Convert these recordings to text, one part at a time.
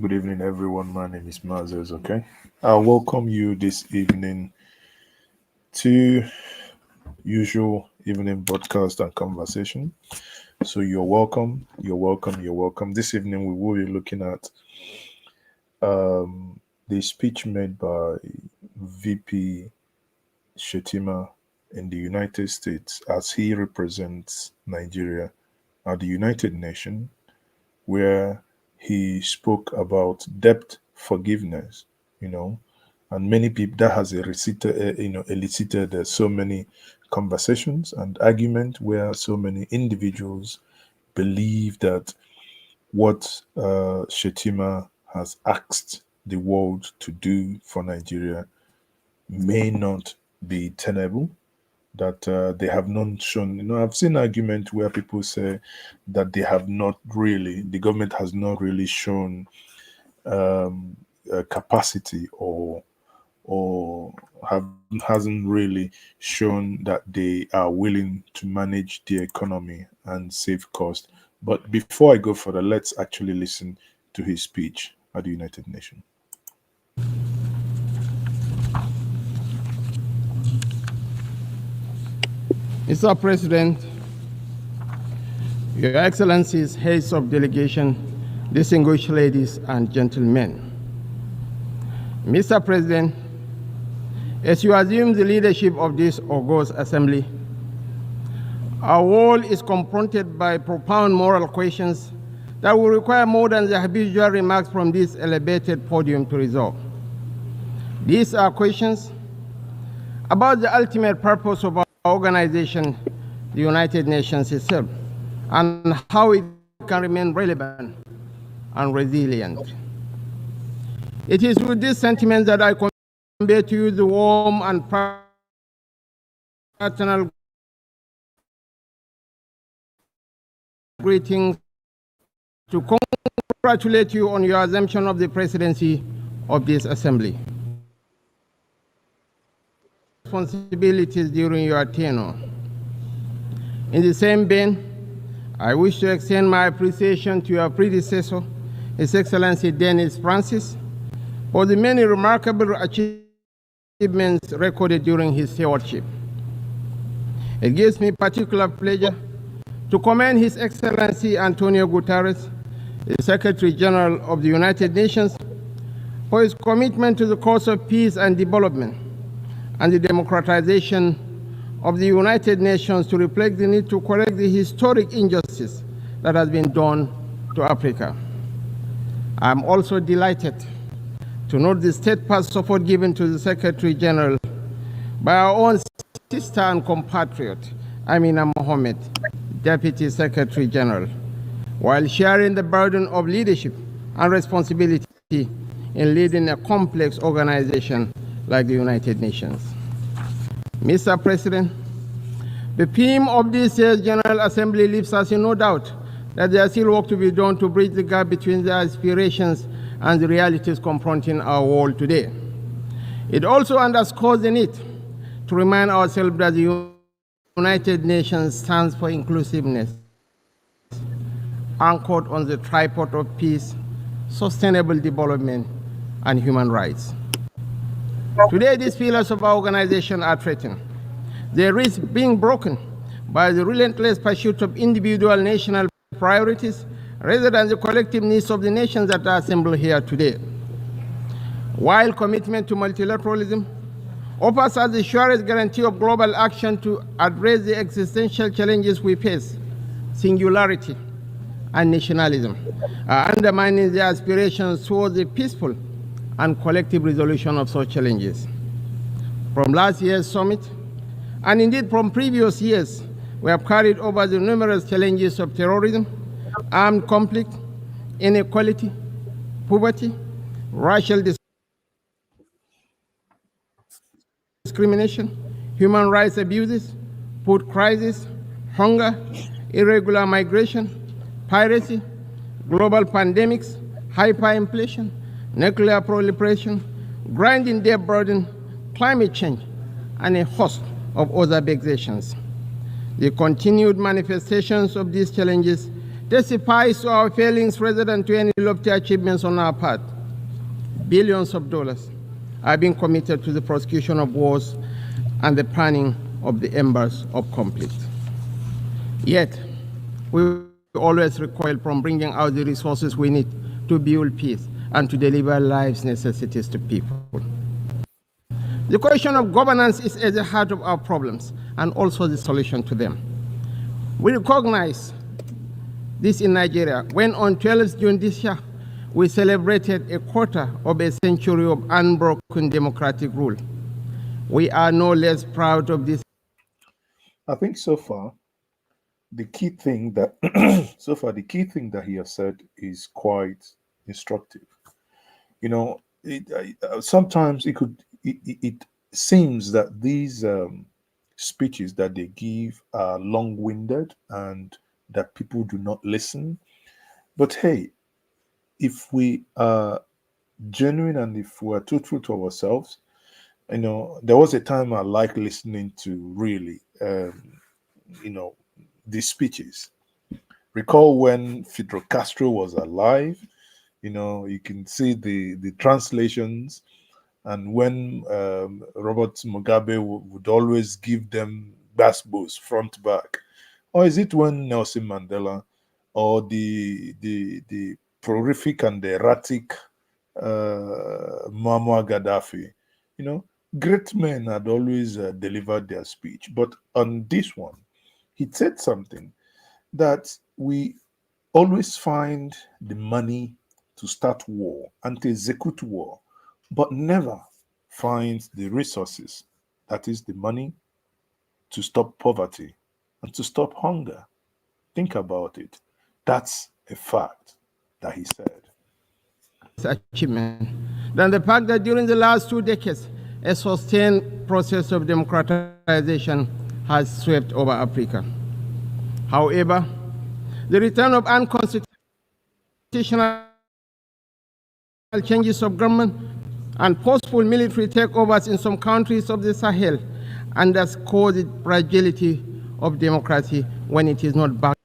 Good evening, everyone. My name is Mazes. Okay, I welcome you this evening to usual evening broadcast and conversation. So you're welcome. You're welcome. You're welcome. This evening we will be looking at the speech made by VP Shettima in the United States as he represents Nigeria at the United Nations, where he spoke about debt forgiveness. You know, and many people that has elicited so many conversations and argument where so many individuals believe that what Shetima has asked the world to do for Nigeria may not be tenable, that they have not shown. I've seen argument where people say that they have not really, the government has not really shown capacity or hasn't really shown that they are willing to manage the economy and save cost. But before I go further, let's actually listen to his speech at the United Nations. Mr. President, Your Excellencies, heads of delegation, distinguished ladies and gentlemen. Mr. President, as you assume the leadership of this august assembly, our world is confronted by profound moral questions that will require more than the habitual remarks from this elevated podium to resolve. These are questions about the ultimate purpose of our organization, the United Nations itself, and how it can remain relevant and resilient. It is with this sentiment that I convey to you the warm and fraternal greetings to congratulate you on your assumption of the presidency of this assembly. Responsibilities during your tenure. In the same vein, I wish to extend my appreciation to your predecessor, His Excellency Dennis Francis, for the many remarkable achievements recorded during his stewardship. It gives me particular pleasure to commend His Excellency Antonio Guterres, the Secretary General of the United Nations, for his commitment to the cause of peace and development and the democratization of the United Nations to reflect the need to correct the historic injustice that has been done to Africa. I am also delighted to note the steadfast support given to the Secretary General by our own sister and compatriot, Amina Mohammed, Deputy Secretary General, while sharing the burden of leadership and responsibility in leading a complex organization like the United Nations. Mr. President, the theme of this year's General Assembly leaves us in no doubt that there is still work to be done to bridge the gap between the aspirations and the realities confronting our world today. It also underscores the need to remind ourselves that the United Nations stands for inclusiveness, anchored on the tripod of peace, sustainable development, and human rights. Today, these pillars of our organization are threatened. They risk being broken by the relentless pursuit of individual national priorities rather than the collective needs of the nations that are assembled here today. While commitment to multilateralism offers us the surest guarantee of global action to address the existential challenges we face, singularity and nationalism are undermining the aspirations towards a peaceful and collective resolution of such challenges. From last year's summit, and indeed from previous years, we have carried over the numerous challenges of terrorism, armed conflict, inequality, poverty, racial discrimination, human rights abuses, food crisis, hunger, irregular migration, piracy, global pandemics, hyperinflation, nuclear proliferation, grinding debt burden, climate change, and a host of other vexations. The continued manifestations of these challenges testifies to our failings rather than to any lofty achievements on our part. Billions of dollars are being committed to the prosecution of wars and the planning of the embers of conflict. Yet, we always recoil from bringing out the resources we need to build peace and to deliver life's necessities to people. The question of governance is at the heart of our problems and also the solution to them. We recognize this in Nigeria when on 12th June this year, we celebrated a quarter of a century of unbroken democratic rule. We are no less proud of this. I think so far, the key thing that he has said is quite instructive. You know, sometimes it seems that these speeches that they give are long-winded and that people do not listen. But hey, if we are genuine and if we are truthful to ourselves, there was a time I liked listening to really, these speeches. Recall when Fidel Castro was alive, you can see the translations, and when Robert Mugabe would always give them bass front to back. Or is it when Nelson Mandela or the prolific and the erratic Muammar Gaddafi, great men had always delivered their speech. But on this one, he said something that we always find the money to start war and to execute war, but never finds the resources, that is the money, to stop poverty and to stop hunger. Think about it. That's a fact that he said. Achievement than the fact that during the last 2 decades, a sustained process of democratization has swept over Africa. However, the return of unconstitutional changes of government and forceful military takeovers in some countries of the Sahel underscore the fragility of democracy when it is not backed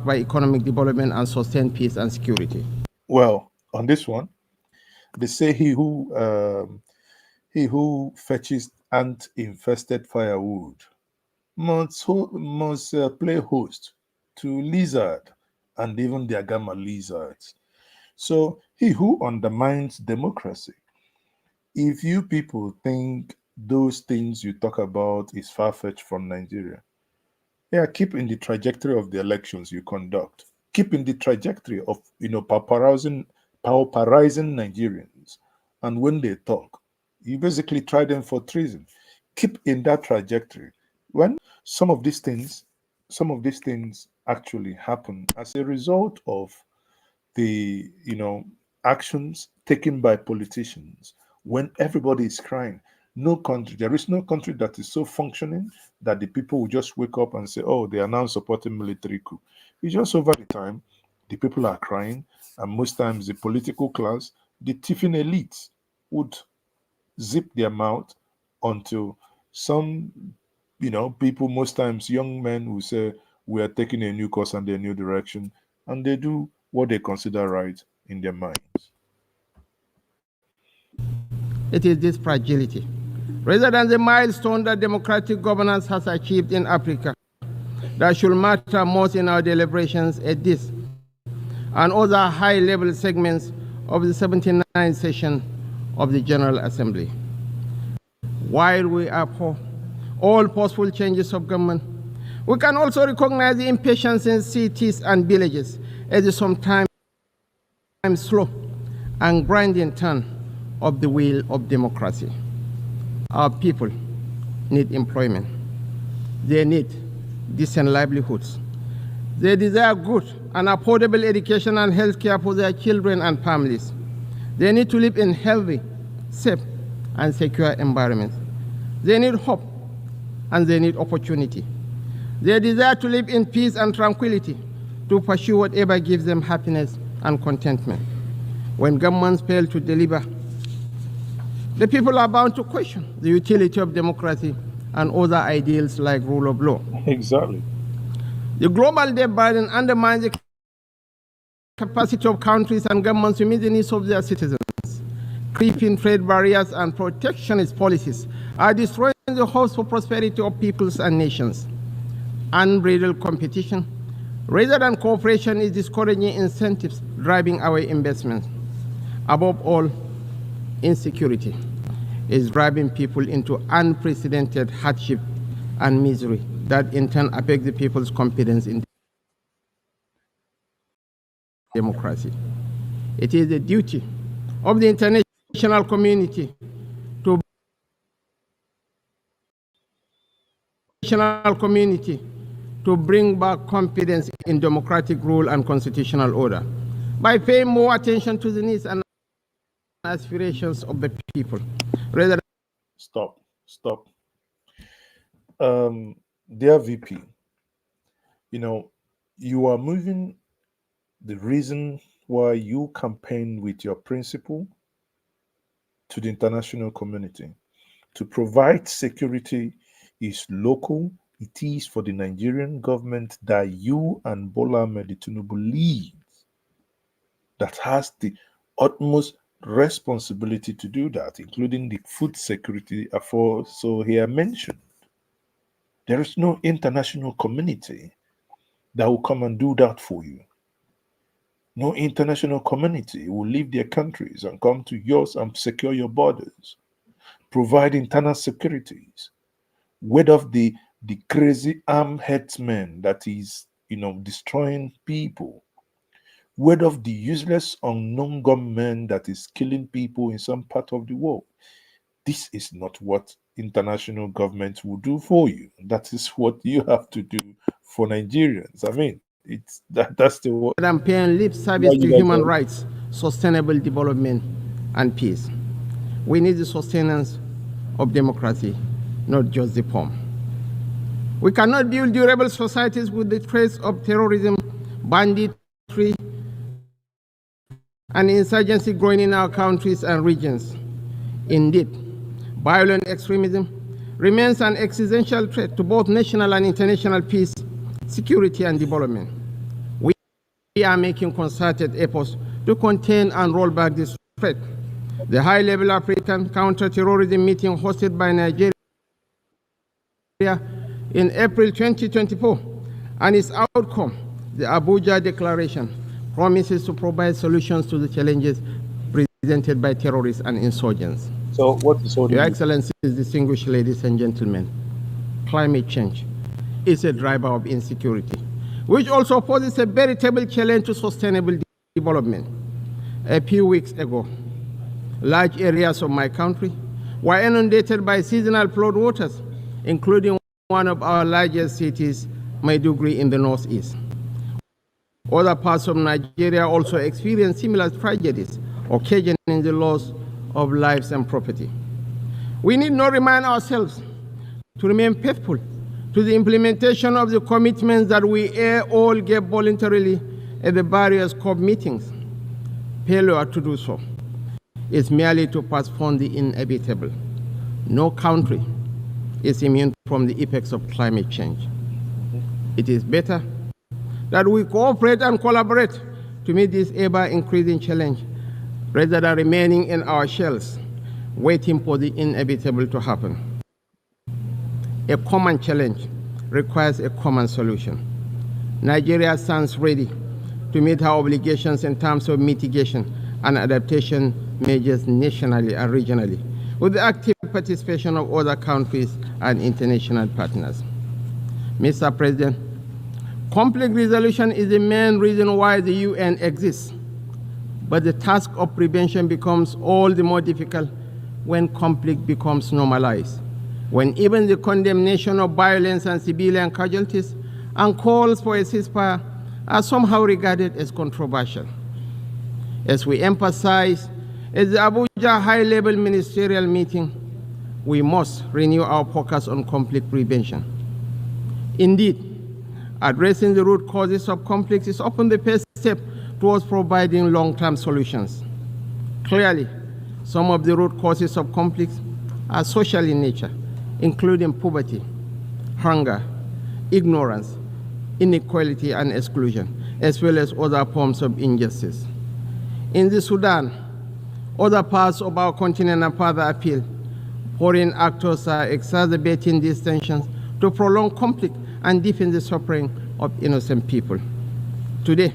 by economic development and sustained peace and security. Well, on this one, they say he who fetches ant-infested firewood must play host to lizard and even their gamma lizards. So he who undermines democracy, if you people think those things you talk about is far-fetched from Nigeria, yeah, keep in the trajectory of the elections you conduct. Keep in the trajectory of pauperizing Nigerians. And when they talk, you basically try them for treason. Keep in that trajectory. When some of these things actually happen as a result of the actions taken by politicians, when everybody is crying, there is no country that is so functioning that the people will just wake up and say, oh, they are now supporting military coup. It's just over the time the people are crying, and most times the political class, the tiffin elites, would zip their mouth until some people, most times young men, who say we are taking a new course and a new direction, and they do what they consider right in their minds. It is this fragility, rather than the milestone that democratic governance has achieved in Africa, that should matter most in our deliberations at this and other high-level segments of the 79th session of the General Assembly. While we abhor all possible changes of government, we can also recognize the impatience in cities and villages as the sometimes slow and grinding turn of the wheel of democracy. Our people need employment. They need decent livelihoods. They desire good and affordable education and health care for their children and families. They need to live in healthy, safe, and secure environments. They need hope, and they need opportunity. They desire to live in peace and tranquility, to pursue whatever gives them happiness and contentment. When governments fail to deliver, the people are bound to question the utility of democracy and other ideals like rule of law. Exactly. The global debt burden undermines the capacity of countries and governments to meet the needs of their citizens. Creeping trade barriers and protectionist policies are destroying the hopes for prosperity of peoples and nations. Unbridled competition, rather than cooperation, is discouraging incentives driving away investments. Above all, insecurity is driving people into unprecedented hardship and misery that in turn affect the people's confidence in democracy. It is the duty of the international community to bring back confidence in democratic rule and constitutional order by paying more attention to the needs and aspirations of the people. Rather Stop. Dear VP, you are moving the reason why you campaign with your principle to the international community. To provide security is local. It is for the Nigerian government that you and Bola Ahmed Tinubu lead that has the utmost responsibility to do that, including the food security so here mentioned. There is no international community that will come and do that for you. No international community will leave their countries and come to yours and secure your borders, provide internal securities, ward off the crazy armed headsmen that is, destroying people, ward off the useless unknown gunmen that is killing people in some part of the world. This is not what international governments will do for you. That is what you have to do for Nigerians. I mean, that's the what than paying lip service to human rights, sustainable development, and peace. We need the sustenance of democracy, not just the form. We cannot build durable societies with the threats of terrorism, banditry, and insurgency growing in our countries and regions. Indeed, violent extremism remains an existential threat to both national and international peace, security, and development. We are making concerted efforts to contain and roll back this threat. The high-level African counter-terrorism meeting hosted by Nigeria in April 2024 and its outcome, the Abuja Declaration, promises to provide solutions to the challenges presented by terrorists and insurgents. So what is Your Excellencies, distinguished ladies and gentlemen, climate change is a driver of insecurity, which also poses a veritable challenge to sustainable development. A few weeks ago, large areas of my country were inundated by seasonal flood waters, including one of our largest cities, Maiduguri, in the northeast. Other parts of Nigeria also experienced similar tragedies, occasioning the loss of lives and property. We need not remind ourselves to remain faithful to the implementation of the commitments that we all gave voluntarily at the various COP meetings. Failure to do so is merely to postpone the inevitable. No country is immune from the effects of climate change. It is better that we cooperate and collaborate to meet this ever-increasing challenge rather than remaining in our shells, waiting for the inevitable to happen. A common challenge requires a common solution. Nigeria stands ready to meet our obligations in terms of mitigation and adaptation measures nationally and regionally, with the active participation of other countries and international partners. Mr. President, conflict resolution is the main reason why the UN exists, but the task of prevention becomes all the more difficult when conflict becomes normalized, when even the condemnation of violence and civilian casualties and calls for a ceasefire are somehow regarded as controversial. As we emphasize at the Abuja high-level ministerial meeting, we must renew our focus on conflict prevention. Indeed, addressing the root causes of conflicts is often the first step towards providing long-term solutions. Clearly, some of the root causes of conflicts are social in nature, including poverty, hunger, ignorance, inequality, and exclusion. as well as other forms of injustice. In the Sudan, other parts of our continent and further afield, foreign actors are exacerbating these tensions to prolong conflict and deepen the suffering of innocent people. Today,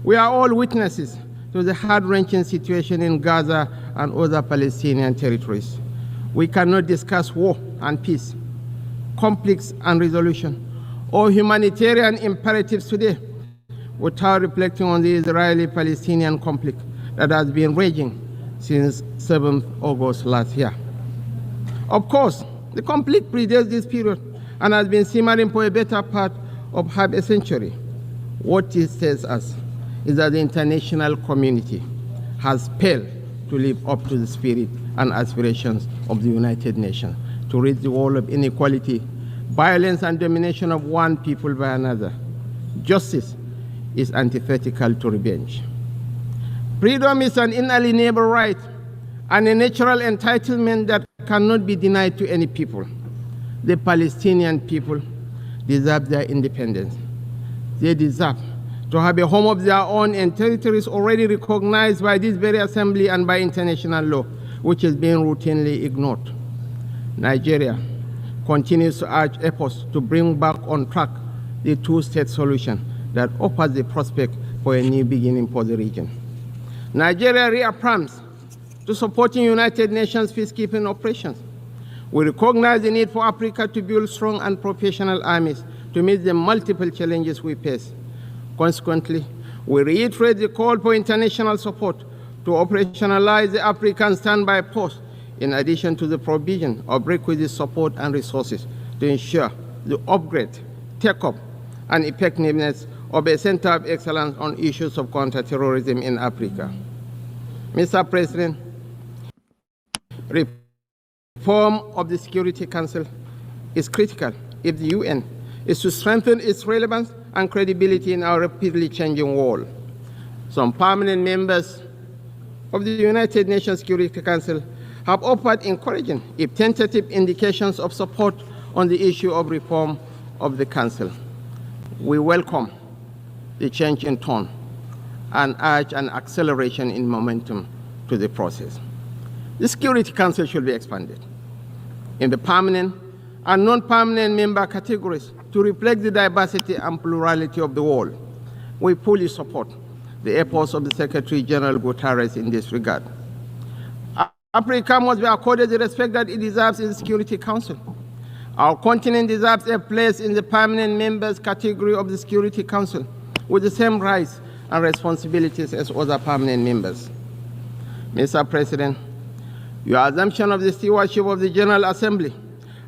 we are all witnesses to the heart-wrenching situation in Gaza and other Palestinian territories. We cannot discuss war and peace, conflicts and resolution, or humanitarian imperatives today without reflecting on the Israeli-Palestinian conflict that has been raging since 7th August last year. Of course, the conflict predates this period and has been simmering for a better part of half a century. What this tells us is that the international community has failed to live up to the spirit and aspirations of the United Nations to rid the world of inequality, violence, and domination of one people by another. Justice is antithetical to revenge. Freedom is an inalienable right and a natural entitlement that cannot be denied to any people. The Palestinian people deserve their independence. They deserve to have a home of their own in territories already recognized by this very assembly and by international law, which is being routinely ignored. Nigeria continues to urge efforts to bring back on track the two-state solution that offers the prospect for a new beginning for the region. Nigeria reaffirms to supporting United Nations peacekeeping operations. We recognize the need for Africa to build strong and professional armies to meet the multiple challenges we face. Consequently, we reiterate the call for international support to operationalize the African Standby Force, in addition to the provision of requisite support and resources to ensure the upgrade, take-up, and effectiveness of a center of excellence on issues of counterterrorism in Africa. Mr. President, reform of the Security Council is critical if the UN is to strengthen its relevance and credibility in our rapidly changing world. Some permanent members of the United Nations Security Council have offered encouraging, if tentative, indications of support on the issue of reform of the Council. We welcome the change in tone and urge an acceleration in momentum to the process. The Security Council should be expanded in the permanent and non-permanent member categories to reflect the diversity and plurality of the world. We fully support the efforts of the Secretary General Guterres in this regard. Africa must be accorded the respect that it deserves in the Security Council. Our continent deserves a place in the permanent members category of the Security Council with the same rights and responsibilities as other permanent members. Mr. President, your assumption of the stewardship of the General Assembly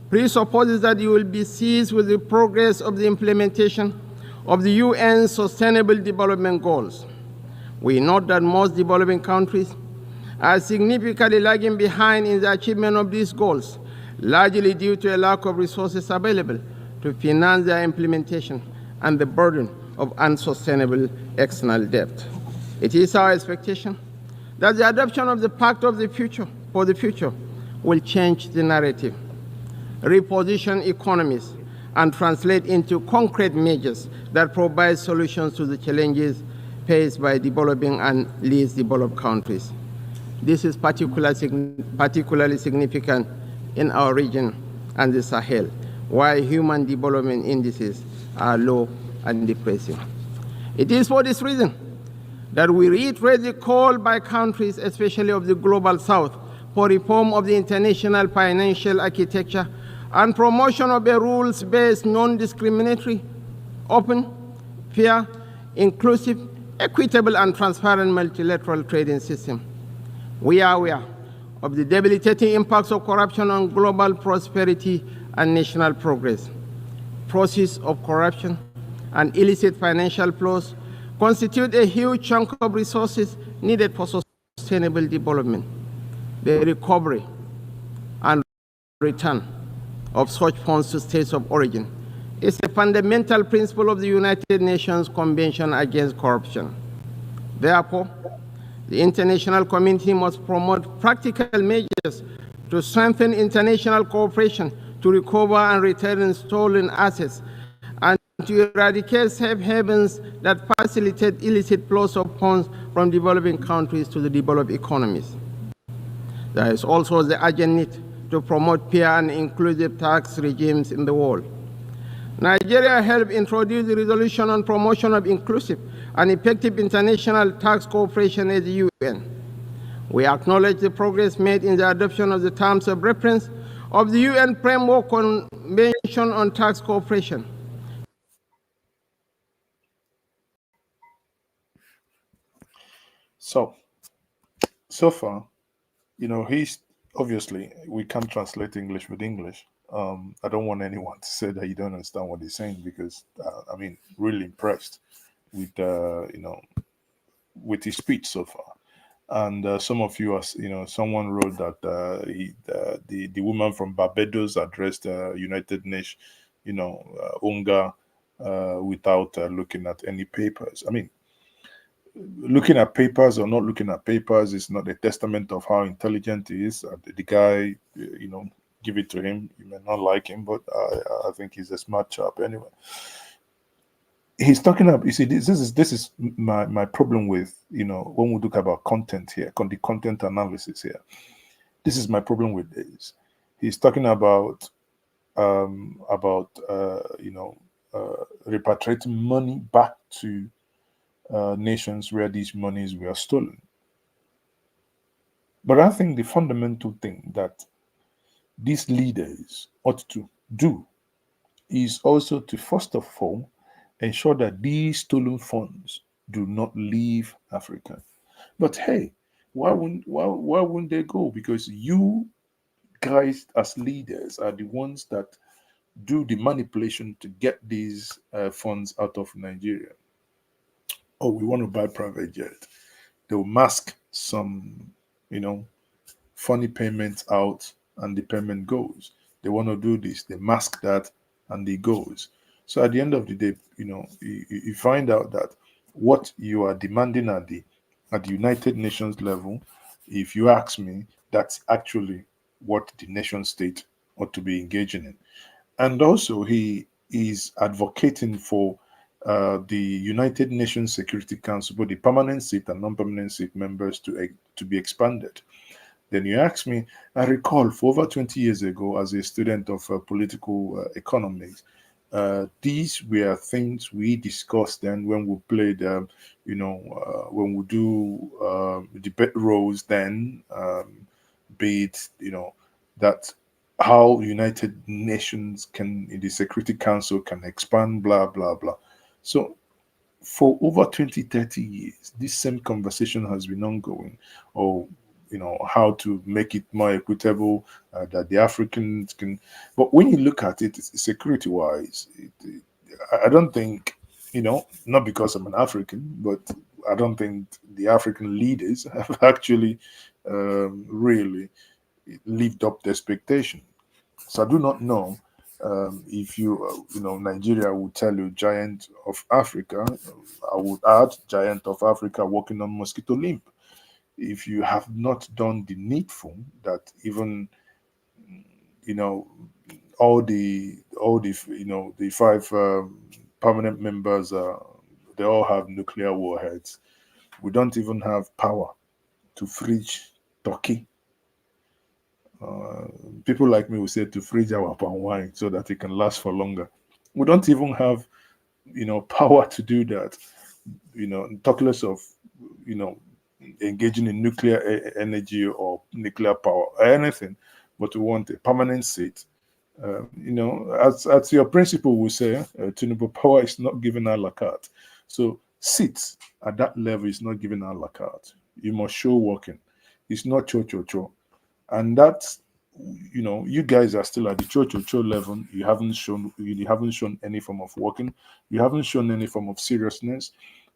presupposes that you will be seized with the progress of the implementation of the UN's Sustainable Development Goals. We note that most developing countries are significantly lagging behind in the achievement of these goals, largely due to a lack of resources available to finance their implementation and the burden of unsustainable external debt. It is our expectation that the adoption of the Pact of the Future for the future will change the narrative, reposition economies, and translate into concrete measures that provide solutions to the challenges faced by developing and least developed countries. This is particularly significant in our region and the Sahel, where human development indices are low and depressing. It is for this reason that we reiterate the call by countries, especially of the Global South, for reform of the international financial architecture and promotion of a rules-based, non-discriminatory, open, fair, inclusive, equitable, and transparent multilateral trading system. We are aware of the debilitating impacts of corruption on global prosperity and national progress. Process of corruption and illicit financial flows constitute a huge chunk of resources needed for sustainable development. The recovery and return of such funds to states of origin is a fundamental principle of the United Nations Convention Against Corruption. Therefore, the international community must promote practical measures to strengthen international cooperation to recover and return stolen assets and to eradicate safe havens that facilitate illicit flows of funds from developing countries to the developed economies. There is also the urgent need to promote fair and inclusive tax regimes in the world. Nigeria helped introduce the Resolution on Promotion of Inclusive and Effective International Tax Cooperation at the UN. We acknowledge the progress made in the adoption of the terms of reference of the UN Framework Convention on Tax Cooperation. So far, he's obviously we can't translate English with English. I don't want anyone to say that you don't understand what he's saying because really impressed with with his speech so far. And some of you, someone wrote that the woman from Barbados addressed United Nations, UNGA, without looking at any papers. I mean, looking at papers or not looking at papers is not a testament of how intelligent he is. The guy, give it to him. You may not like him, but I think he's a smart chap anyway. He's talking about, you see, this is my problem with, when we talk about content here, the content analysis here. This is my problem with this. He's talking about repatriating money back to nations where these monies were stolen. But I think the fundamental thing that these leaders ought to do is also to, first of all, ensure that these stolen funds do not leave Africa. But hey, why wouldn't they go? Because you guys as leaders are the ones that do the manipulation to get these funds out of Nigeria. Oh, we want to buy private jet. They'll mask some, funny payments out and the payment goes. They want to do this. They mask that and it goes. So at the end of the day, you find out that what you are demanding at the United Nations level, if you ask me, that's actually what the nation state ought to be engaging in. And also, he is advocating for the United Nations Security Council, both the permanent seat and non-permanent seat members to be expanded. Then you ask me, I recall for over 20 years ago, as a student of political economics, these were things we discussed then when we played, when we do debate roles then, be it, that how United Nations can, in the Security Council, can expand, blah, blah, blah. So for over 20, 30 years, this same conversation has been ongoing, or how to make it more equitable, that the Africans can. But when you look at it, security wise, I don't think, not because I'm an African, but I don't think the African leaders have actually really lived up to expectation. So I do not know if Nigeria would tell you giant of Africa. I would add giant of Africa walking on mosquito limb. If you have not done the needful, that even all the the five permanent members, they all have nuclear warheads. We don't even have power to fridge Turkey. People like me will say to fridge our palm wine so that it can last for longer. We don't even have power to do that. Talk less of engaging in nuclear energy or nuclear power or anything, but we want a permanent seat. As your principal will say, Tinubu, power is not given a la carte. So seats at that level is not given a la carte. You must show working. It's not cho. And that's, you guys are still at the cho level. You haven't shown any form of working. You haven't shown any form of seriousness,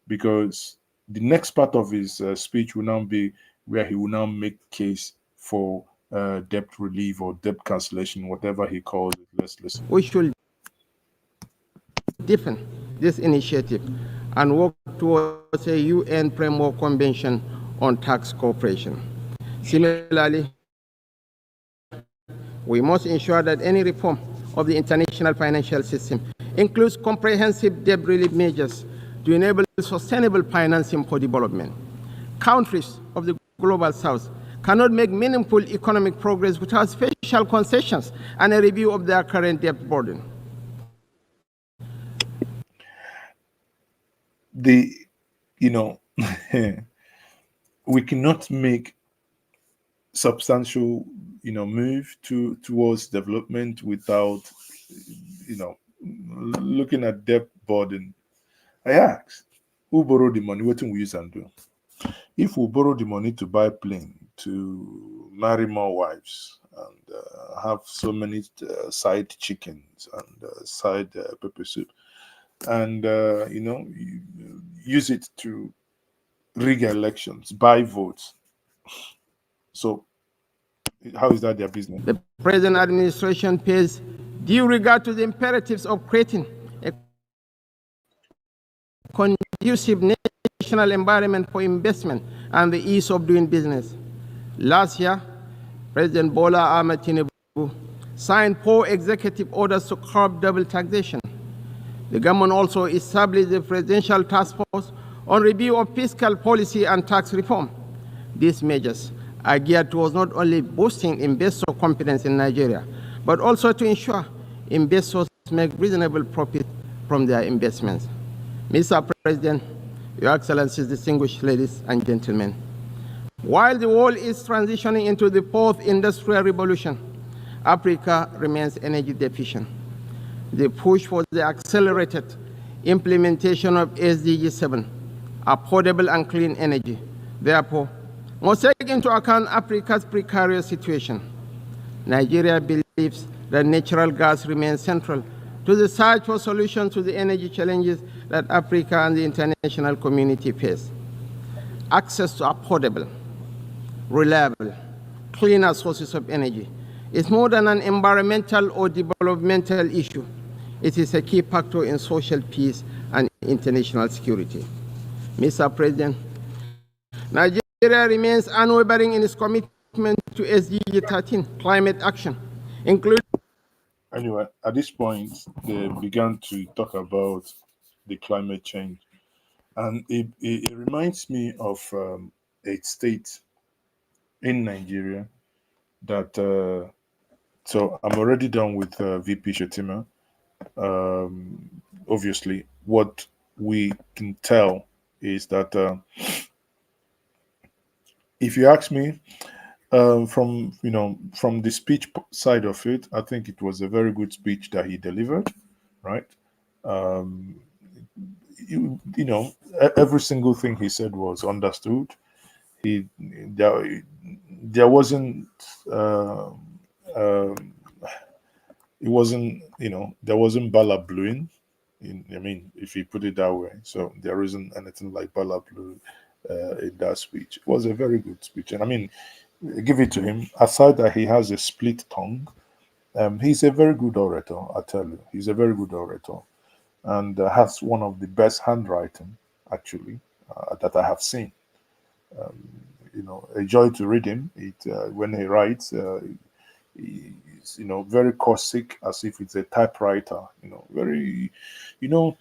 because the next part of his speech will now be where he will now make case for debt relief or debt cancellation, whatever he calls it. Let's listen. We should defend this initiative and work towards a UN Framework Convention on Tax Cooperation. Similarly, we must ensure that any reform of the international financial system includes comprehensive debt relief measures to enable sustainable financing for development. Countries of the global south cannot make meaningful economic progress without special concessions and a review of their current debt burden. The, you know, we cannot make substantial, move towards development without, looking at debt burden. I ask, who borrow the money? What we use and do? If we borrow the money to buy plane, to marry more wives, and have so many side chickens and side pepper soup, and use it to rig elections, buy votes. So how is that their business? The present administration pays due regard to the imperatives of creating a conducive national environment for investment and the ease of doing business. Last year, President Bola Ahmed Tinubu signed 4 executive orders to curb double taxation. The government also established the Presidential Task Force on review of fiscal policy and tax reform. These measures are geared towards not only boosting investor confidence in Nigeria, but also to ensure investors make reasonable profit from their investments. Mr. President, Your Excellencies, distinguished ladies and gentlemen, while the world is transitioning into the 4th industrial revolution, Africa remains energy deficient. The push for the accelerated implementation of SDG 7, affordable and clean energy, therefore, must take into account Africa's precarious situation. Nigeria believes that natural gas remains central to the search for solutions to the energy challenges that Africa and the international community face. Access to affordable, reliable, cleaner sources of energy is more than an environmental or developmental issue. It is a key factor in social peace and international security. Mr. President, Nigeria remains unwavering in its commitment to SDG 13 climate action, including. Anyway, at this point, they began to talk about the climate change. And it reminds me of a state in Nigeria that, so I'm already done with VP Shettima. Obviously, what we can tell is that if you ask me, from the speech side of it, I think it was a very good speech that he delivered, right? Um, every single thing he said was understood. He there wasn't um, it wasn't there wasn't bala blowing. I mean, if you put it that way, so there isn't anything like bala blue in that speech. It was a very good speech, and I mean, give it to him. Aside that he has a split tongue, he's a very good orator. I tell you, he's a very good orator, and has one of the best handwriting actually that I have seen. A joy to read him. It when he writes, he's very caustic, as if it's a typewriter. Very, you know,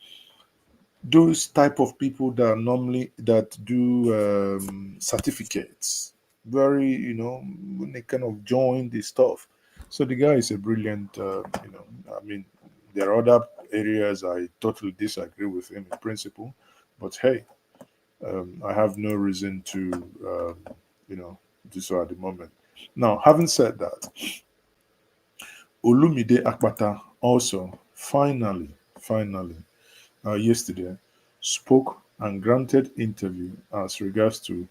those type of people that normally that do certificates. Very, when they kind of join the stuff. So the guy is a brilliant. I mean, there are other areas I totally disagree with him in principle, but hey, I have no reason to, do so at the moment. Now, having said that, Olumide Akpata also finally, yesterday, spoke and granted interview as regards to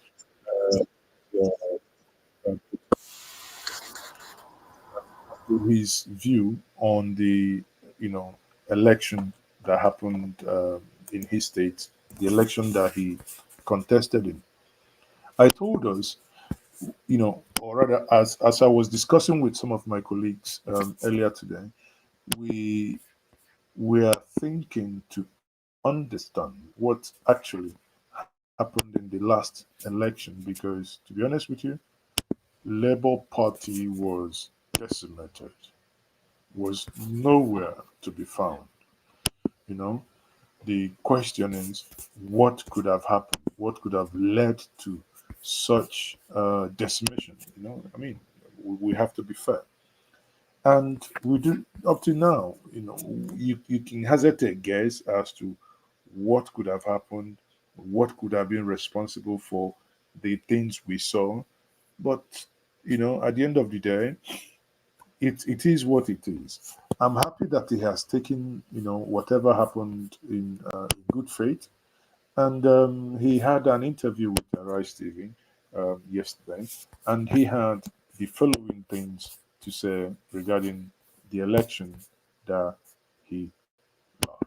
uh, his view on the, election that happened in his state, the election that he contested in. I told us, or rather, as I was discussing with some of my colleagues earlier today, we were thinking to understand what actually happened in the last election because, to be honest with you, Labour Party was decimated, was nowhere to be found. You know, the question is, what could have happened? What could have led to such decimation? I mean, we have to be fair. And we do up to now, you can hazard a guess as to what could have happened, what could have been responsible for the things we saw. But at the end of the day, it is what it is. I'm happy that he has taken whatever happened in good faith, and he had an interview with Rise TV yesterday, and he had the following things to say regarding the election that he lost.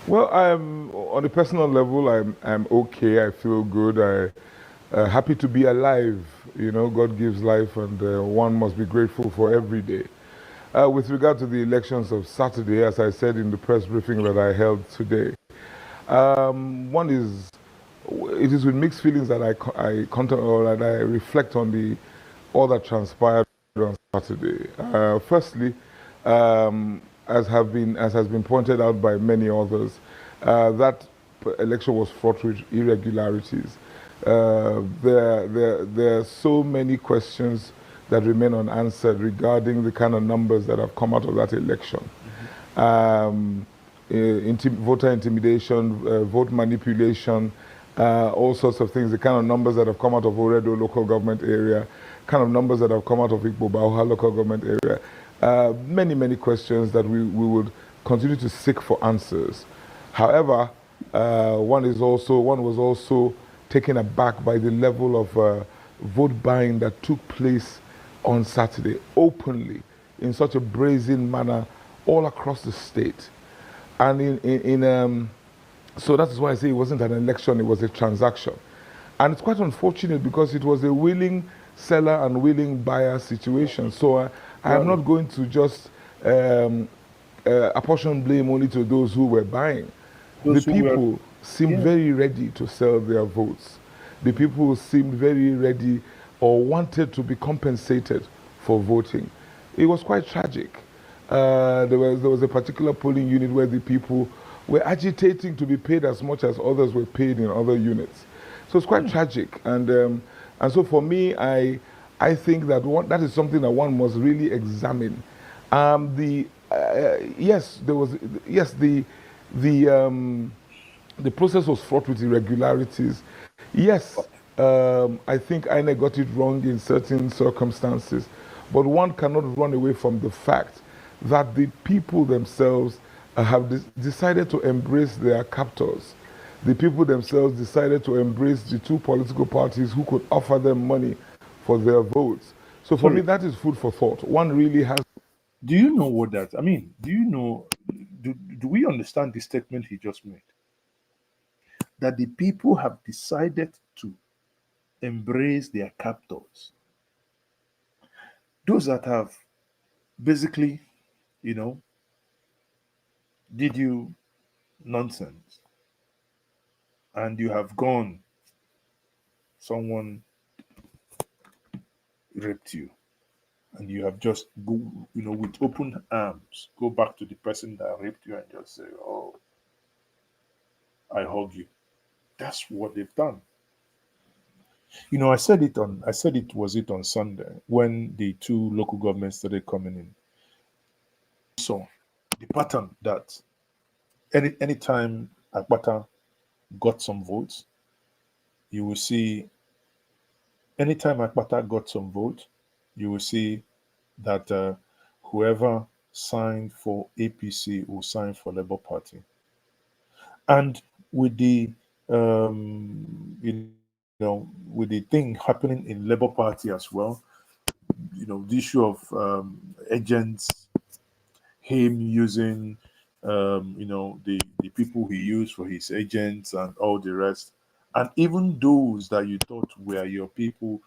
Well, I'm on a personal level. I'm okay. I feel good. I happy to be alive. God gives life, and one must be grateful for every day. With regard to the elections of Saturday, as I said in the press briefing that I held today, one is it is with mixed feelings that or that I reflect on the all that transpired on Saturday. Firstly, as has been pointed out by many others, that election was fraught with irregularities. There are so many questions that remain unanswered regarding the kind of numbers that have come out of that election. Um, Voter intimidation, vote manipulation, all sorts of things, the kind of numbers that have come out of Oredo local government area, kind of numbers that have come out of Igbo Bauha local government area. Many, many questions that we would continue to seek for answers. However, one was also taken aback by the level of vote buying that took place on Saturday openly in such a brazen manner all across the state. And so that is why I say it wasn't an election, it was a transaction. And it's quite unfortunate because it was a willing seller and willing buyer situation. So I am not going to just apportion blame only to those who were buying. The Those who were, people seemed yeah, very ready to sell their votes. The people seemed very ready or wanted to be compensated for voting. It was quite tragic. There was a particular polling unit where the people were agitating to be paid as much as others were paid in other units. So it's quite tragic. And so for me, I think that that is something that one must really examine. The yes, there was yes the process was fraught with irregularities. Yes, I think INEC got it wrong in certain circumstances, but one cannot run away from the fact that the people themselves have decided to embrace their captors. The people themselves decided to embrace the two political parties who could offer them money for their votes. So for me, sorry. that is food for thought. One really has. Do you know what that? I mean, do you know? Do we understand the statement he just made? That the people have decided to embrace their captors. Those that have basically, you know, did you nonsense and you have gone, someone raped you, and you have just go, with open arms, go back to the person that raped you and just say, "Oh, I hug you." That's what they've done. I said it was it on Sunday when the two local governments started coming in. So the pattern that anytime Akpata got some votes, you will see anytime Akpata got some vote, you will see that whoever signed for APC will sign for Labour Party. And with the with the thing happening in Labour Party as well, the issue of agents, him using the people he used for his agents and all the rest, and even those that you thought were your people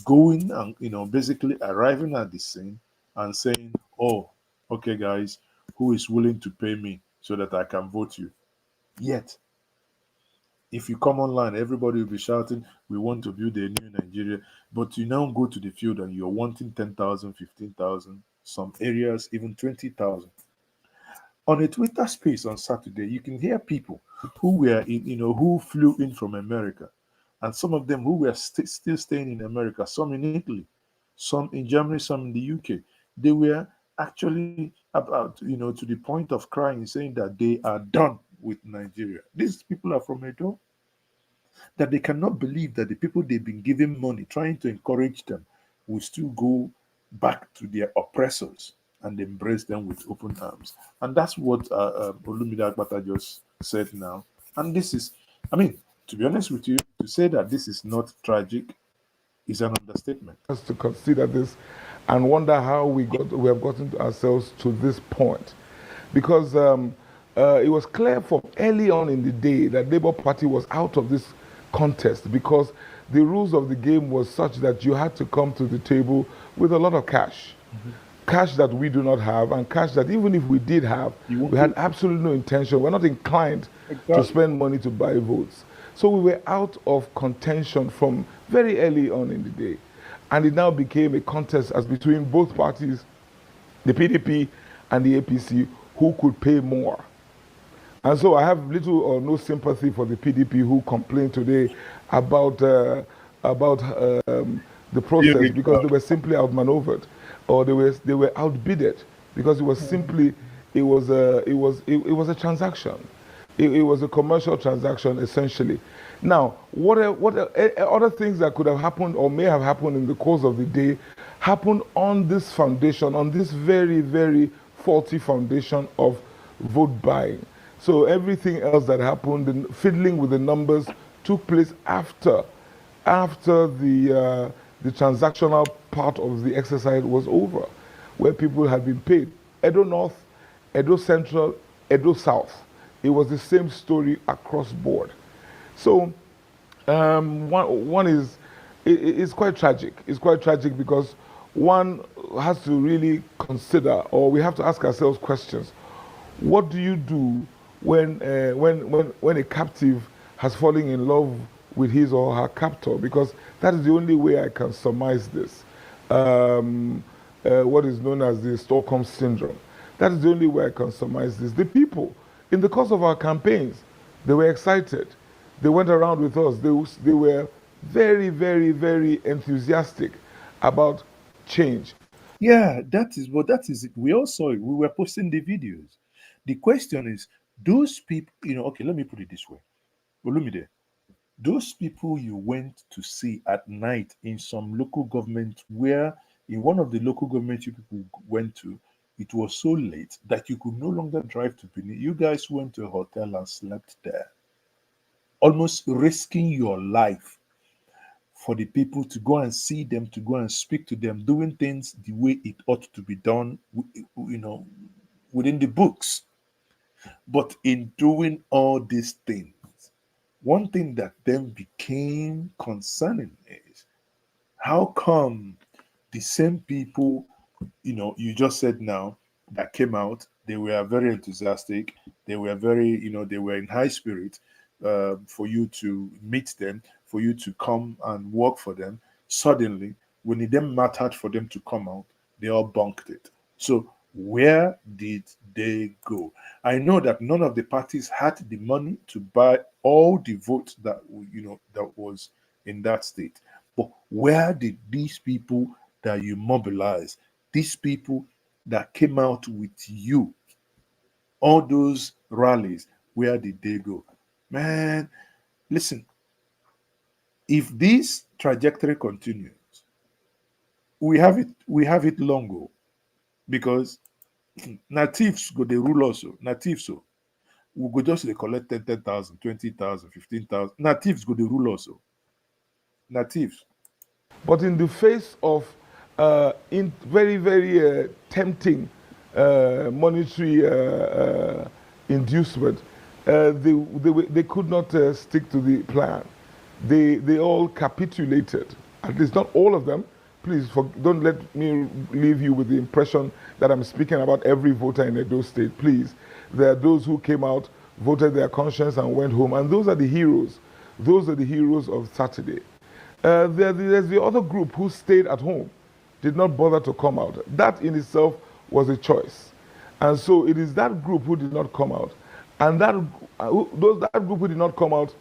going and basically arriving at the scene and saying, "Oh, okay guys, who is willing to pay me so that I can vote you?" Yet if you come online, everybody will be shouting, "We want to build a new Nigeria." But you now go to the field and you're wanting 10,000, 15,000. some areas even 20,000. On a Twitter space on Saturday, you can hear people who were in, who flew in from America, and some of them who were still staying in America, some in Italy, some in Germany, some in the UK. They were actually about, to the point of crying, saying that they are done with Nigeria. These people are from Edo, that they cannot believe that the people they've been giving money, trying to encourage them, will still go back to their oppressors and embrace them with open arms. And that's what Olumide Akpata just said now. And this is, I mean, to be honest with you, to say that this is not tragic is an understatement. Us to consider this and wonder how we have gotten ourselves to this point, because it was clear from early on in the day that Labour Party was out of this contest, because the rules of the game was such that you had to come to the table with a lot of cash. Cash that we do not have, and cash that even if we did have, we had absolutely no intention. We're not inclined to spend money to buy votes. So we were out of contention from very early on in the day. And it now became a contest as between both parties, the PDP and the APC, who could pay more. And so I have little or no sympathy for the PDP who complained today about the process, because they were simply outmaneuvered, or they were outbidded, because it was simply it was a transaction. It was a commercial transaction, essentially. Now, what other things that could have happened or may have happened in the course of the day happened on this foundation, on this very, very faulty foundation of vote buying. So everything else that happened, the fiddling with the numbers, took place after the transactional part of the exercise was over, where people had been paid. Edo North, Edo Central, Edo South. It was the same story across board. So one is, it's quite tragic. It's quite tragic because one has to really consider, or we have to ask ourselves questions. What do you do when a captive has fallen in love with his or her captor? Because that is the only way I can surmise this. What is known as the Stockholm Syndrome. That is the only way I can surmise this. The people, in the course of our campaigns, they were excited. They went around with us. They were very, very, very enthusiastic about change. Yeah, that is it. We all saw it. We were posting the videos. The question is, those people, okay, let me put it this way. Olumide, those people you went to see at night in some local government, where in one of the local government you people went to, it was so late that you could no longer drive to Benin. You guys went to a hotel and slept there, almost risking your life for the people to go and see them, to go and speak to them, doing things the way it ought to be done, within the books. But in doing all these things, one thing that then became concerning is, how come the same people, you just said now, that came out, they were very enthusiastic, they were very, they were in high spirit, for you to meet them, for you to come and work for them. Suddenly, when it then mattered for them to come out, they all bunked it. So where did they go? I know that none of the parties had the money to buy all the votes that that was in that state. But where did these people that you mobilized, these people that came out with you, all those rallies, where did they go? Man, listen, if this trajectory continues, we have it long ago, because natives go they rule also. Natives so we go just dey collect 10,000, 20,000, 15,000. Natives go they rule also. Natives. But in the face of in very, very tempting monetary inducement, they could not stick to the plan. They all capitulated. At least not all of them. Please don't let me leave you with the impression that I'm speaking about every voter in Edo State. Please, there are those who came out, voted their conscience, and went home, and those are the heroes. Those are the heroes of Saturday. There's the other group who stayed at home did not bother to come out. That in itself was a choice. And so it is that group who did not come out. And that group who did not come out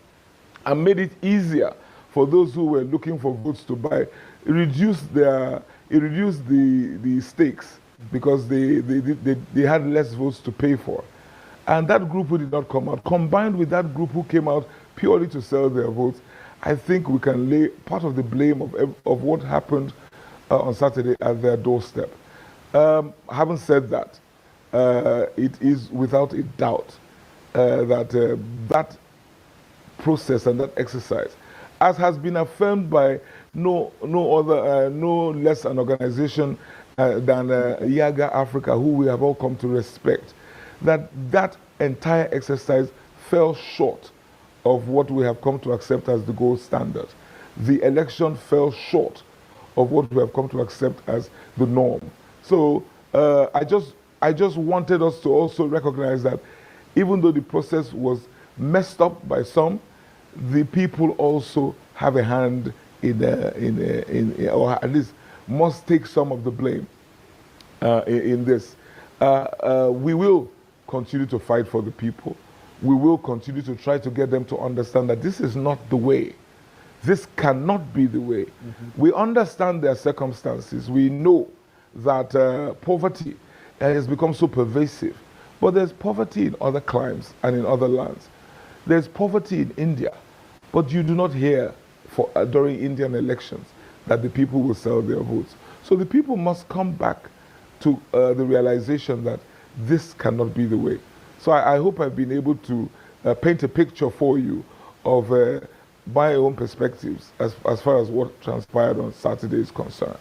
and made it easier for those who were looking for votes to buy. It reduced the stakes because they had less votes to pay for. And that group who did not come out, combined with that group who came out purely to sell their votes, I think we can lay part of the blame of what happened on Saturday at their doorstep. Having said that, it is without a doubt that that process and that exercise, as has been affirmed by no less an organization than Yaga Africa, who we have all come to respect, that entire exercise fell short of what we have come to accept as the gold standard. The election fell short of what we have come to accept as the norm. So I just wanted us to also recognize that even though the process was messed up by some, the people also have a hand in or at least must take some of the blame in this. We will continue to fight for the people. We will continue to try to get them to understand that this is not the way. This cannot be the way. We understand their circumstances. We know that poverty has become so pervasive. But there's poverty in other climes and in other lands. There's poverty in India. But you do not hear during Indian elections that the people will sell their votes. So the people must come back to the realization that this cannot be the way. So I hope I've been able to paint a picture for you of my own perspectives as far as what transpired on Saturday is concerned.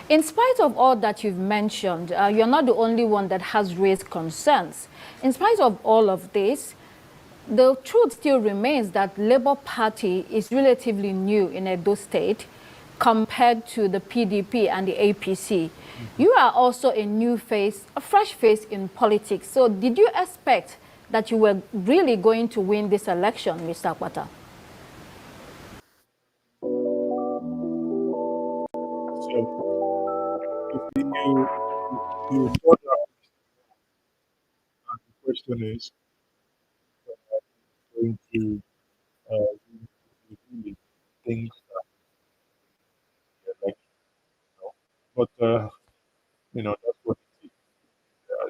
In spite of all that you've mentioned, you're not the only one that has raised concerns. In spite of all of this, the truth still remains that Labour Party is relatively new in Edo State compared to the PDP and the APC. You are also a new face, a fresh face in politics. So did you expect that you were really going to win this election, Mr. Akpata? So, if you thought that the question is going to really think that the election, but that's what it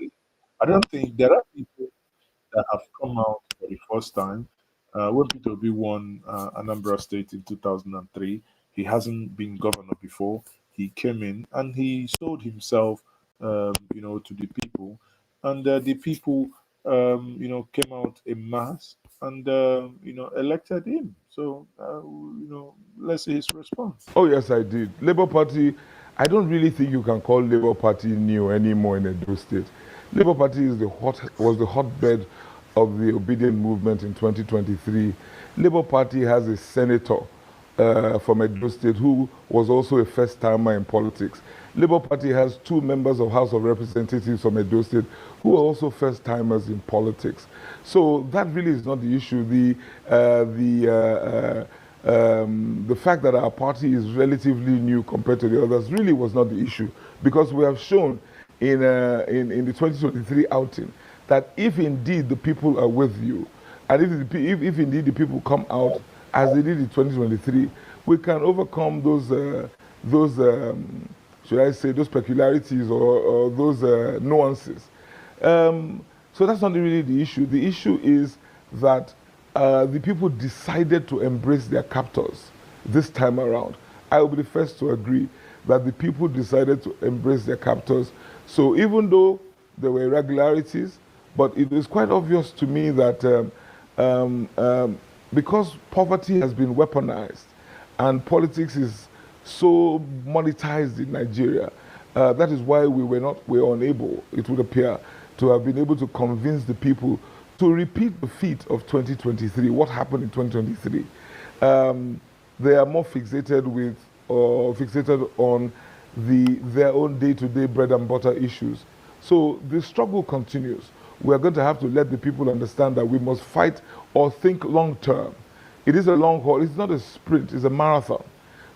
is. I don't think there are people that have come out for the first time. When Peter Obi won Anambra State in 2003, he hasn't been governor before. He came in and he sold himself, to the people, and the people, came out en masse and elected him. So, let's see his response. Oh yes, I did. Labour Party, I don't really think you can call Labour Party new anymore in Edo State. Labour Party was the hotbed of the obedient movement in 2023. Labour Party has a senator from Edo State who was also a first-timer in politics. Labour Party has 2 members of House of Representatives from Edo State who are also first-timers in politics. So that really is not the issue. The fact that our party is relatively new compared to the others really was not the issue, because we have shown in the 2023 outing that if indeed the people are with you, and if indeed the people come out as they did in 2023, we can overcome those should I say, those peculiarities or those nuances. So that's not really the issue. The issue is that the people decided to embrace their captors this time around. I will be the first to agree that the people decided to embrace their captors. So even though there were irregularities, but it is quite obvious to me that because poverty has been weaponized and politics is so monetized in Nigeria, that is why we were unable, it would appear, to have been able to convince the people to repeat the feat of 2023, what happened in 2023. They are more fixated on their own day-to-day bread and butter issues. So the struggle continues. We are going to have to let the people understand that we must fight or think long-term. It is a long haul. It's not a sprint. It's a marathon.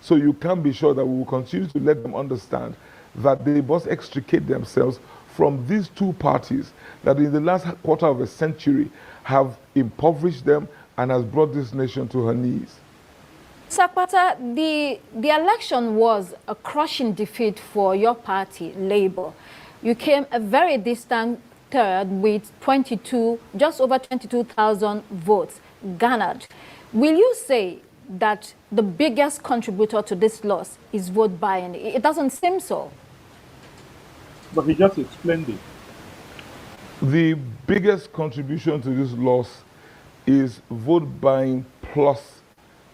So you can be sure that we will continue to let them understand that they must extricate themselves from these two parties that in the last quarter of a century have impoverished them and has brought this nation to her knees. Akpata, the election was a crushing defeat for your party, Labour. You came a very distant third with just over 22,000 votes garnered. Will you say that the biggest contributor to this loss is vote buying? It doesn't seem so. But he just explained it. The biggest contribution to this loss is vote buying plus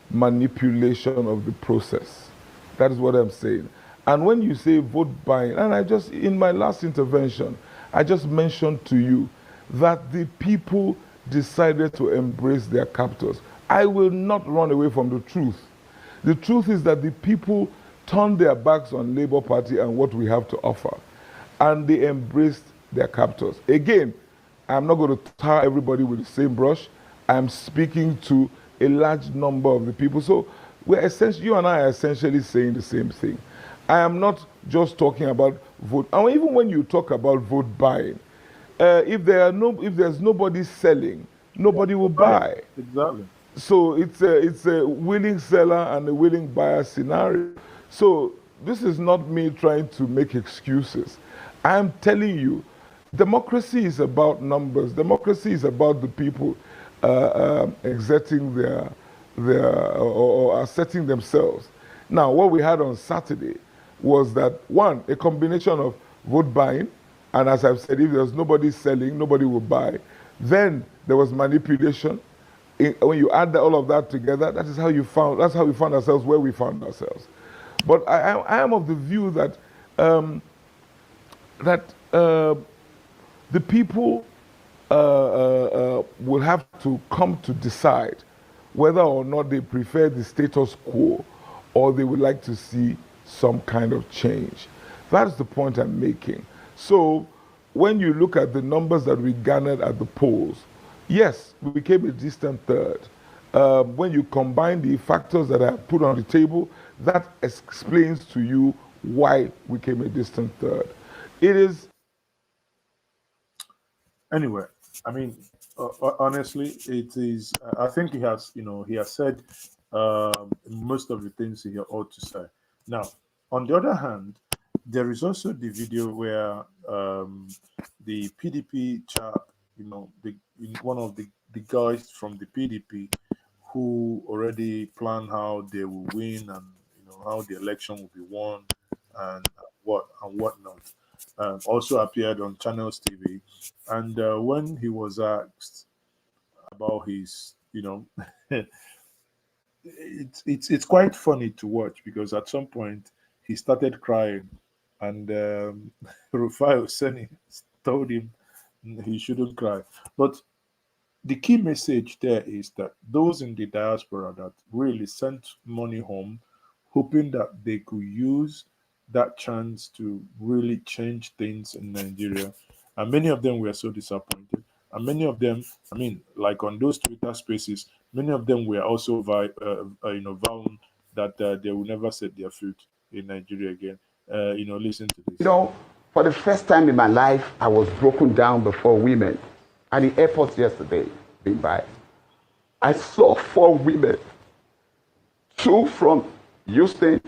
manipulation of the process. That is what I'm saying. And when you say vote buying, and in my last intervention, I just mentioned to you that the people decided to embrace their captors. I will not run away from the truth. The truth is that the people turned their backs on Labour Party and what we have to offer, and they embraced their captors. Again, I'm not going to tar everybody with the same brush. I'm speaking to a large number of the people. So you and I are essentially saying the same thing. I am not just talking about vote. And even when you talk about vote buying, if there's nobody selling, nobody will buy. Exactly. So it's a willing seller and a willing buyer scenario. So this is not me trying to make excuses. I am telling you, democracy is about numbers. Democracy is about the people exerting or asserting themselves. Now, what we had on Saturday was that, one, a combination of vote buying, and as I've said, if there's nobody selling, nobody will buy. Then there was manipulation. When you add all of that together, that's how we found ourselves where we found ourselves. But I am of the view that the people will have to come to decide whether or not they prefer the status quo or they would like to see some kind of change. That's the point I'm making. So when you look at the numbers that we garnered at the polls, yes, we became a distant third. When you combine the factors that I put on the table, that explains to you why we came a distant third. It is. Anyway, I mean, honestly, it is. I think he has said most of the things he ought to say. Now, on the other hand, there is also the video where the PDP chap, one of the guys from the PDP who already planned how they will win and how the election will be won and whatnot. Also appeared on Channels TV, and when he was asked about his, it's quite funny to watch because at some point he started crying, and Rufai Oseni told him he shouldn't cry. But the key message there is that those in the diaspora that really sent money home, hoping that they could use that chance to really change things in Nigeria, and many of them were so disappointed. And many of them, I mean, like on those Twitter spaces, many of them were also vowing that they will never set their foot in Nigeria again. Listen to this. For the first time in my life, I was broken down before women. At the airport yesterday, being by, I saw 4 women, 2 from Houston,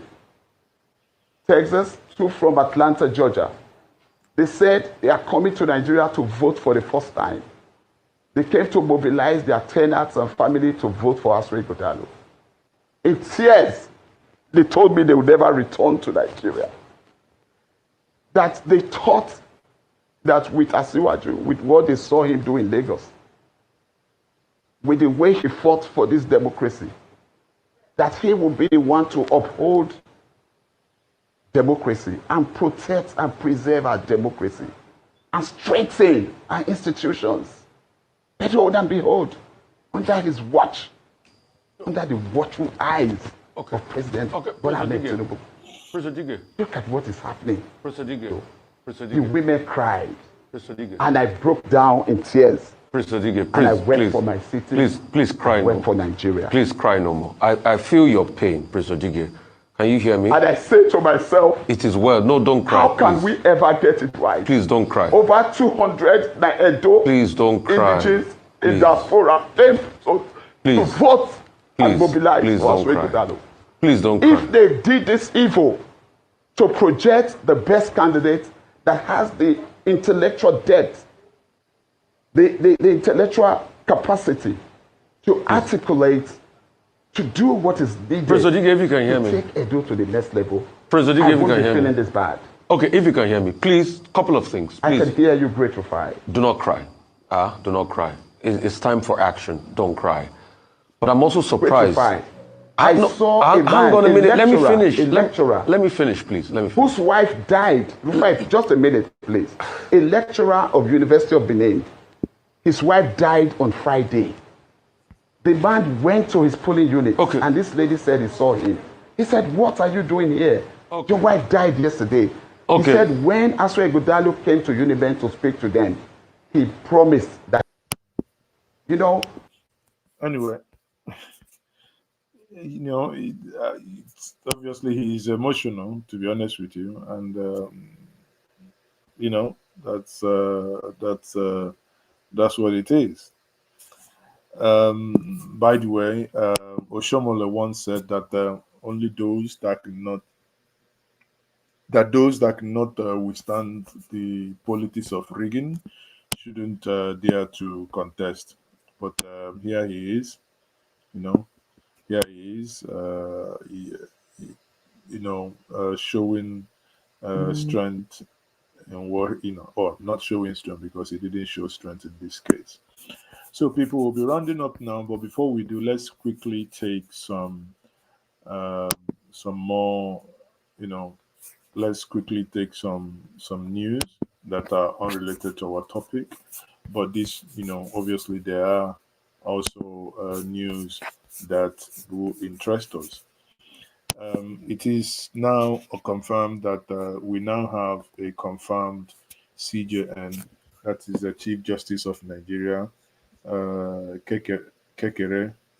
Texas, 2 from Atlanta, Georgia. They said they are coming to Nigeria to vote for the first time. They came to mobilize their tenants and family to vote for Asri Godalo. In tears, they told me they would never return to Nigeria. That they thought that with Asiwaju, with what they saw him do in Lagos, with the way he fought for this democracy, that he would be the one to uphold democracy and protect and preserve our democracy and strengthen our institutions. But lo and behold, under his watch, under the watchful eyes of President Bola Ahmed Tinubu, look at what is happening. The women cried, and I broke down in tears. And I went for my city. Please cry. I went for Nigeria. Please cry no more. I feel your pain, Professor Dige. Can you hear me? And I say to myself, It is well. No, don't cry. how can please. we ever get it right? Please don't cry. Over 200 Edo Please don't cry. indigenous in Please. diaspora came to Please. vote and Please. mobilize Please for don't cry. Ighodalo. Please don't cry. If they did this evil to project the best candidate that has the intellectual depth, the intellectual capacity to articulate, to do what is needed, President Odiga, if you can hear to me. take Edo to the next level, President Odiga, I if you won't can be hear feeling me. this bad. Okay, if you can hear me, please, couple of things. I Please, can hear you gratified. do not cry. Do not cry. It's time for action. Don't cry. But I'm also surprised. Gratified. I saw a man, hang on a minute. Let me finish. a lecturer, Let me finish, please. Let me finish. whose wife died. Just a minute, please. A lecturer of University of Benin. His wife died on Friday. The man went to his polling unit, Okay. and this lady said he saw him. He said, "What are you doing here? Okay. Your wife died yesterday." Okay. He said, when Asra Ighodalo came to Uniben to speak to them, he promised that, you know, Anyway, it's obviously he's emotional, to be honest with you, and you know that's what it is. By the way, Oshomole once said that only those that cannot withstand the politics of rigging shouldn't dare to contest. But here he is, you know, here he is, showing strength and what or not showing strength because he didn't show strength in this case. So people will be rounding up now, but before we do, let's quickly take um, some more, you know, let's quickly take some news that are unrelated to our topic. But this, obviously there are also news that will interest us. It is now confirmed that we now have a confirmed CJN, that is the Chief Justice of Nigeria, Kekere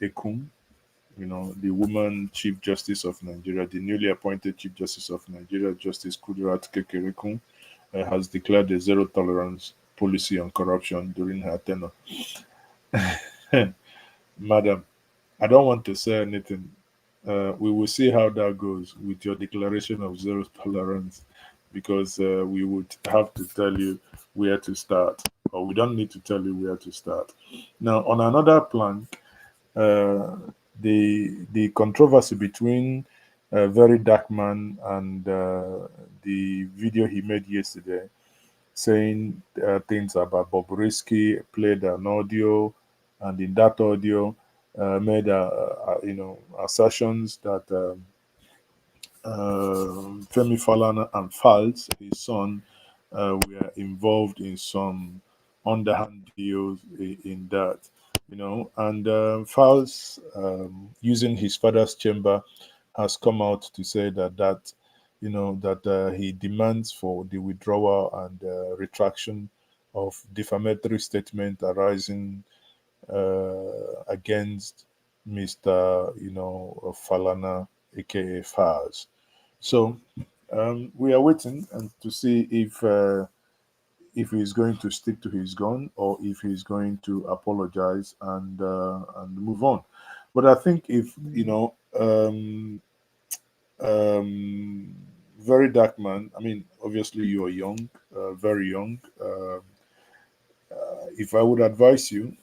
Ekun, the woman Chief Justice of Nigeria, the newly appointed Chief Justice of Nigeria, Justice Kudirat Kekerekun, has declared a zero tolerance policy on corruption during her tenure. Madam, I don't want to say anything. We will see how that goes with your declaration of zero tolerance, because we would have to tell you where to start, or we don't need to tell you where to start. Now, on another plank, the controversy between Very Dark Man and the video he made yesterday, saying things about Bobrisky, played an audio, and in that audio made assertions that Femi Falana and Falz, his son, were involved in some underhand deals in that, and Falz, using his father's chamber, has come out to say that he demands for the withdrawal and retraction of defamatory statement arising against Mr. Falana, aka Falz. So we are waiting and to see if he's going to stick to his gun or if he's going to apologize and move on. But I think if Very Dark Man, I mean, obviously you are young, very young. If I would advise you,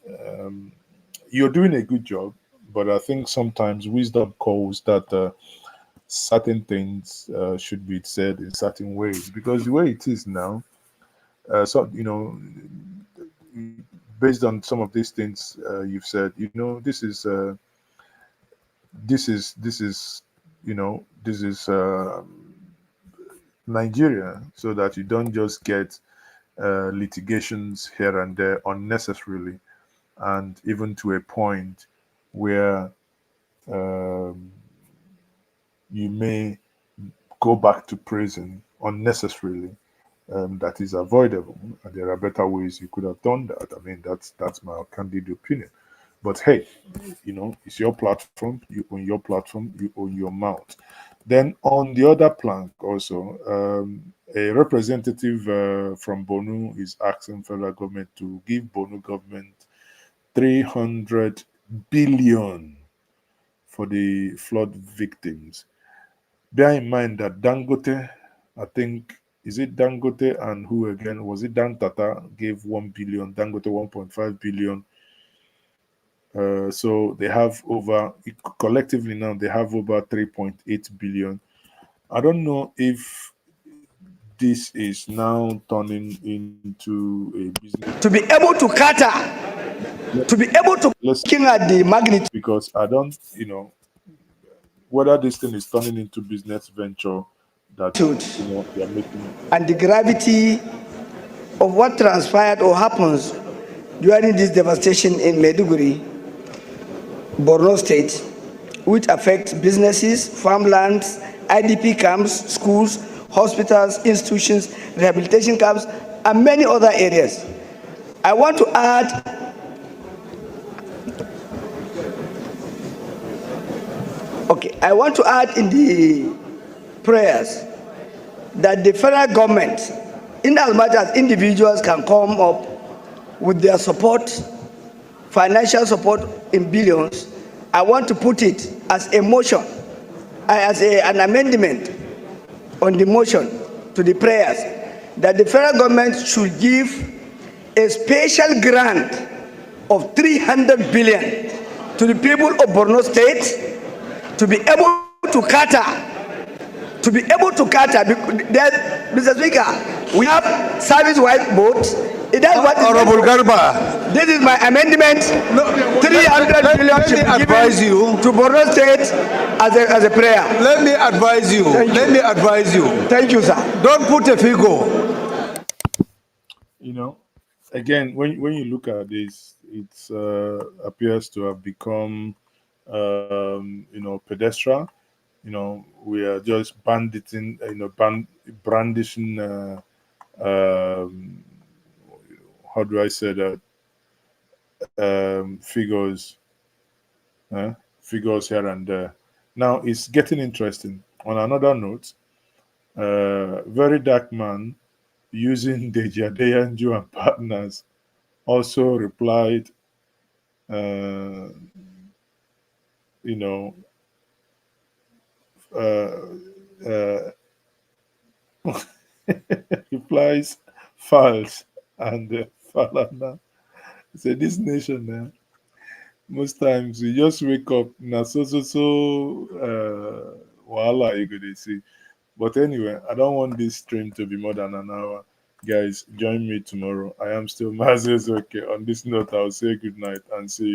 you're doing a good job, but I think sometimes wisdom calls that certain things should be said in certain ways, because the way it is now, so based on some of these things you've said, this is Nigeria, so that you don't just get litigations here and there unnecessarily, and even to a point where um, you may go back to prison unnecessarily. That is avoidable, and there are better ways you could have done that. I mean, that's my candid opinion. But hey, it's your platform. You own your platform. You own your mouth. Then on the other plank, also, a representative from Bonu is asking federal government to give Bonu government 300 billion for the flood victims. Bear in mind that Dangote, I think, is it Dangote and who again? Was it Dan Tata gave 1 billion, Dangote 1.5 billion. So they have collectively now, they have over 3.8 billion. I don't know if this is now turning into a business. To be able to cater, to be able to Let's looking at the magnitude, because I don't, whether this thing is turning into business venture that they are making. and the gravity of what transpired or happens during this devastation in Maiduguri, Borno State, which affects businesses, farmlands, IDP camps, schools, hospitals, institutions, rehabilitation camps, and many other areas. I want to add in the prayers that the federal government, in as much as individuals can come up with their support, financial support in billions, I want to put it as a motion, an amendment on the motion to the prayers that the federal government should give a special grant of 300 billion to the people of Borno State to be able to cater, Mr. Speaker, we have service-wide boats. That's what Honorable Garba. This is my amendment. 300 billion should be given to Borno State as a prayer. Let me advise you. Thank you, sir. Don't put a figure. Again, when you look at this, it appears to have become, pedestrian. We are just banditing, brandishing. How do I say that? Figures here and there. Now it's getting interesting. On another note, very dark man using Deji Adeyanju and partners also replied, uh, replies false and Falana. Say this nation, most times you just wake up na so wahala you go dey see. But anyway, I don't want this stream to be more than an hour. Guys, join me tomorrow. I am still Mazes. Okay. On this note, I'll say good night and see you.